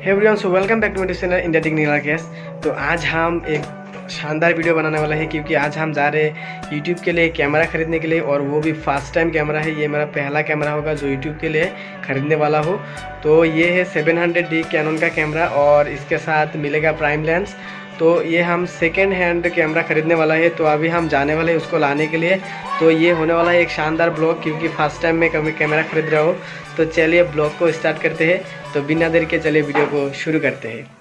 Hey everyone, so welcome back to my channel India tech नीला केस। तो आज हम एक शानदार वीडियो बनाने वाला है क्योंकि आज हम जा रहे हैं यूट्यूब के लिए कैमरा ख़रीदने के लिए, और वो भी फर्स्ट टाइम कैमरा है। ये मेरा पहला कैमरा होगा जो यूट्यूब के लिए ख़रीदने वाला हो। तो ये है 700D कैनन का कैमरा और इसके साथ मिलेगा प्राइम लेंस। तो ये हम सेकेंड हैंड कैमरा ख़रीदने वाला है। तो अभी हम जाने वाले हैं उसको लाने के लिए। तो ये होने वाला है एक शानदार ब्लॉग क्योंकि फर्स्ट टाइम मैं कभी कैमरा ख़रीद रहा हूँ। तो चलिए ब्लॉग को स्टार्ट करते हैं। तो बिना देर के चलिए वीडियो को शुरू करते हैं।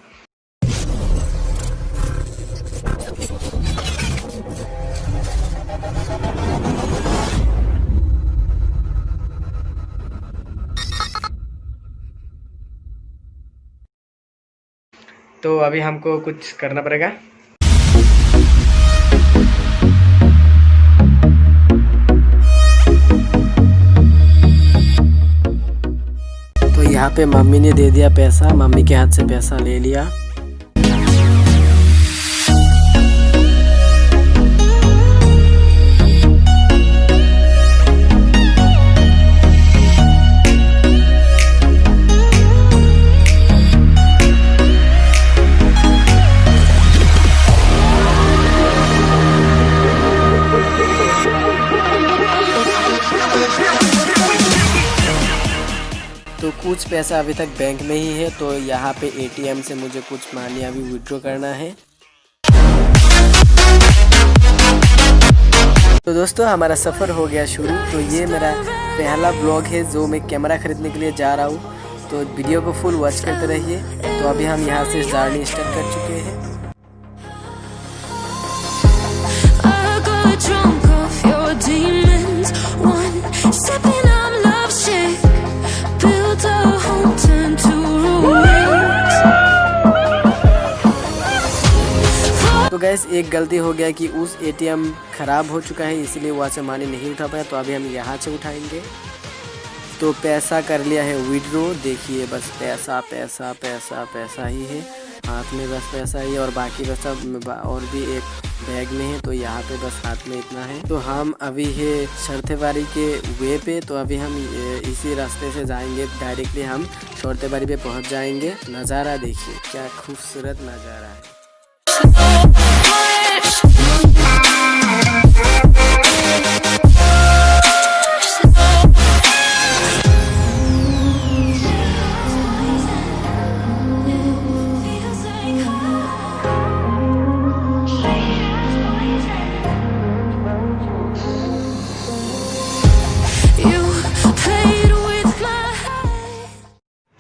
तो अभी हमको कुछ करना पड़ेगा। तो यहाँ पे मम्मी ने दे दिया पैसा, मम्मी के हाथ से पैसा ले लिया। तो कुछ पैसा अभी तक बैंक में ही है। तो यहाँ पे ATM से मुझे कुछ मनी अभी विड्रॉ करना है। तो दोस्तों हमारा सफ़र हो गया शुरू। तो ये मेरा पहला ब्लॉग है जो मैं कैमरा ख़रीदने के लिए जा रहा हूँ। तो वीडियो को फुल वॉच करते रहिए। तो अभी हम यहाँ से जर्नी स्टार्ट कर चुके हैं। तो गैस एक गलती हो गया कि उस ATM ख़राब हो चुका है, इसलिए वहाँ से मनी नहीं उठा पाया। तो अभी हम यहाँ से उठाएंगे। तो पैसा कर लिया है विड्रॉ। देखिए बस पैसा पैसा पैसा पैसा ही है हाथ में, बस पैसा ही। और बाकी बस सब और भी एक बैग में है। तो यहाँ पे बस हाथ में इतना है। तो हम अभी है शर्तेबारी के वे पे। तो अभी हम इसी रास्ते से जाएंगे, डायरेक्टली हम शर्तेबारी पे पहुँच जाएंगे। नज़ारा देखिए क्या खूबसूरत नज़ारा है।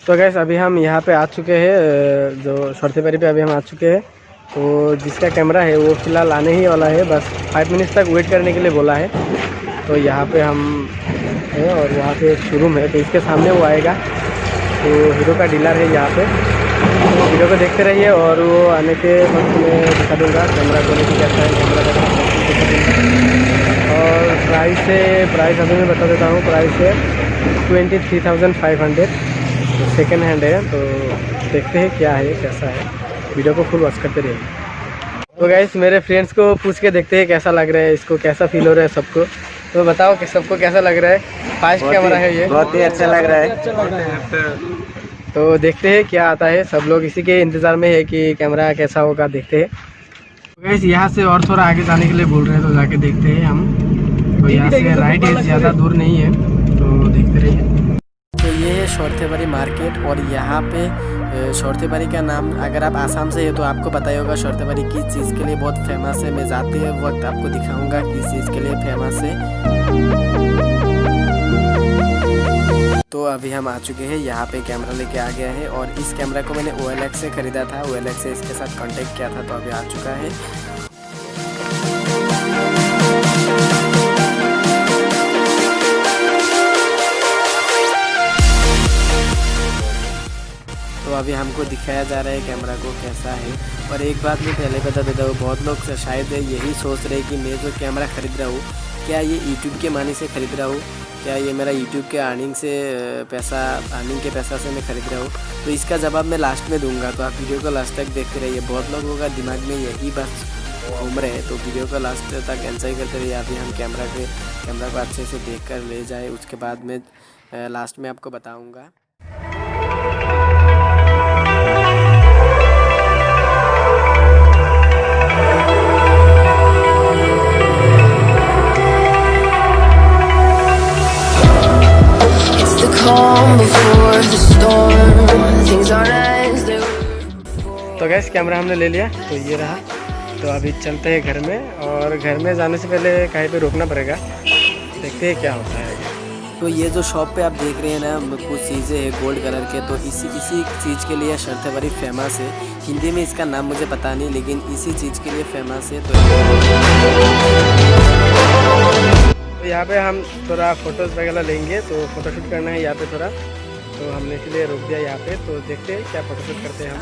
तो गैस अभी हम यहाँ पे आ चुके हैं, जो शर्तेबारी पे अभी हम आ चुके हैं। तो जिसका कैमरा है वो फ़िलहाल आने ही वाला है, बस 5 मिनट्स तक वेट करने के लिए बोला है। तो यहाँ पे हम हैं और वहाँ पे एक शोरूम है, तो इसके सामने वो आएगा। तो हीरो का डीलर है यहाँ पे। तो वीडियो को देखते रहिए और वो आने के वक्त मैं दिखा दूँगा कैमरा क्वालिटी कैसा है, कैमरा का। और प्राइस अभी मैं बता देता हूँ। प्राइस है 23,500। तो सेकेंड हैंड है। तो देखते हैं क्या है कैसा है, वीडियो को फुल वॉच करते रहिए। तो गाइस मेरे फ्रेंड्स को पूछ के देखते हैं कैसा लग रहा है, इसको कैसा फील हो रहा है सबको। तो बताओ कि सबको कैसा लग रहा है। फास्ट कैमरा है ये, बहुत ही अच्छा लग रहा है। तो देखते हैं क्या आता है। सब लोग इसी के इंतज़ार में है कि कैमरा कैसा होगा, देखते हैं। तो गाइस यहाँ से और थोड़ा आगे जाने के लिए बोल रहे हैं, तो जाके देखते हैं हम। तो यहाँ से राइट है, ज़्यादा दूर नहीं है। तो देखते रहिए। तो ये है शर्तेबारी मार्केट। और यहाँ पे शर्तेबारी का नाम, अगर आप आसाम से है तो आपको पता ही होगा शर्तेबारी किस चीज़ के लिए बहुत फेमस है। मैं जाते हैं वक्त आपको दिखाऊंगा किस चीज़ के लिए फेमस है। तो अभी हम आ चुके हैं यहाँ पे, कैमरा लेके आ गया है। और इस कैमरा को मैंने OLX से ख़रीदा था, OLX से इसके साथ कांटेक्ट किया था। तो अभी आ चुका है। तो अभी हमको दिखाया जा रहा है कैमरा को कैसा है। और एक बात मैं पहले बता देता हूँ, बहुत लोग शायद यही सोच रहे कि मैं जो कैमरा ख़रीद रहा हूँ क्या ये यूट्यूब के मनी से ख़रीद रहा हूँ, क्या ये मेरा यूट्यूब के अर्निंग के पैसा से मैं ख़रीद रहा हूँ। तो इसका जवाब मैं लास्ट में दूंगा। तो आप वीडियो को लास्ट तक देखते रहिए। बहुत लोगों का दिमाग में यही बस घूम रहे हैं। तो वीडियो को लास्ट तक एंजॉय करते रहिए। अभी हम कैमरा को अच्छे से देख कर ले जाए, उसके बाद में लास्ट में आपको बताऊँगा। तो गैस कैमरा हमने ले लिया, तो ये रहा। तो अभी चलते हैं घर में, और घर में जाने से पहले कहीं पे रोकना पड़ेगा, देखते हैं क्या होता है। तो ये जो शॉप पे आप देख रहे हैं ना, कुछ चीज़ें हैं गोल्ड कलर के, तो इसी चीज़ के लिए शर्त है बड़ी फेमस है। हिंदी में इसका नाम मुझे पता नहीं, लेकिन इसी चीज़ के लिए फेमस है। तो यहाँ पे हम थोड़ा फ़ोटोज़ वगैरह लेंगे, तो फ़ोटोशूट करना है यहाँ पे थोड़ा, तो हमने इसलिए रोक दिया यहाँ पे। तो देखते हैं क्या फ़ोटोशूट करते हैं हम।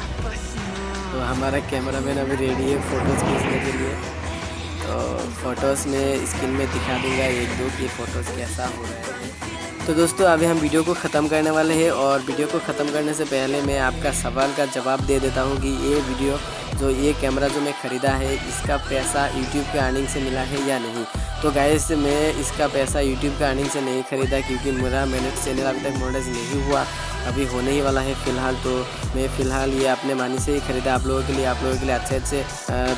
तो हमारा कैमरामैन अभी रेडी है फ़ोटोज़ खींचने के लिए। तो फ़ोटोज़ में स्क्रीन में दिखा दूँगा एक दो कि फ़ोटोज़ कैसा हो रहा है। तो दोस्तों अभी हम वीडियो को ख़त्म करने वाले हैं, और वीडियो को ख़त्म करने से पहले मैं आपका सवाल का जवाब दे देता हूँ कि ये कैमरा जो मैं ख़रीदा है, इसका पैसा यूट्यूब के अर्निंग से मिला है या नहीं। तो गाइस मैं इसका पैसा यूट्यूब के अर्निंग से नहीं ख़रीदा, क्योंकि मेरा चैनल अभी तक मोनेटाइज नहीं हुआ, अभी होने ही वाला है फ़िलहाल। तो मैं फ़िलहाल ये अपने मनी से ही ख़रीदा आप लोगों के लिए अच्छे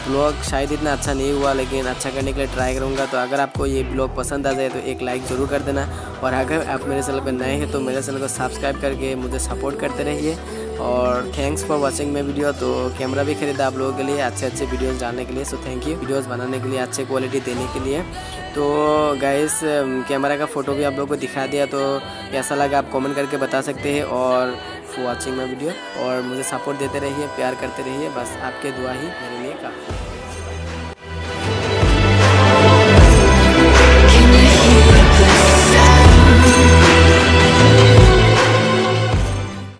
ब्लॉग। शायद इतना अच्छा नहीं हुआ, लेकिन अच्छा करने के लिए ट्राई करूँगा। तो अगर आपको ये ब्लॉग पसंद आ जाए तो एक लाइक ज़रूर कर देना, और अगर आप मेरे चैनल पर नए हैं तो मेरे चैनल को सब्सक्राइब करके मुझे सपोर्ट करते रहिए। और thanks for watching my video. तो कैमरा भी ख़रीदा आप लोगों के लिए अच्छे वीडियोस डालने के लिए। सो थैंक यू वीडियोस बनाने के लिए, अच्छे क्वालिटी देने के लिए। तो गाइस कैमरा का फ़ोटो भी आप लोगों को दिखा दिया, तो कैसा लगा आप कमेंट करके बता सकते हैं। और फॉर वाचिंग माय वीडियो, और मुझे सपोर्ट देते रहिए, प्यार करते रहिए, बस आपके दुआ ही मेरे लिए काफ़ी है।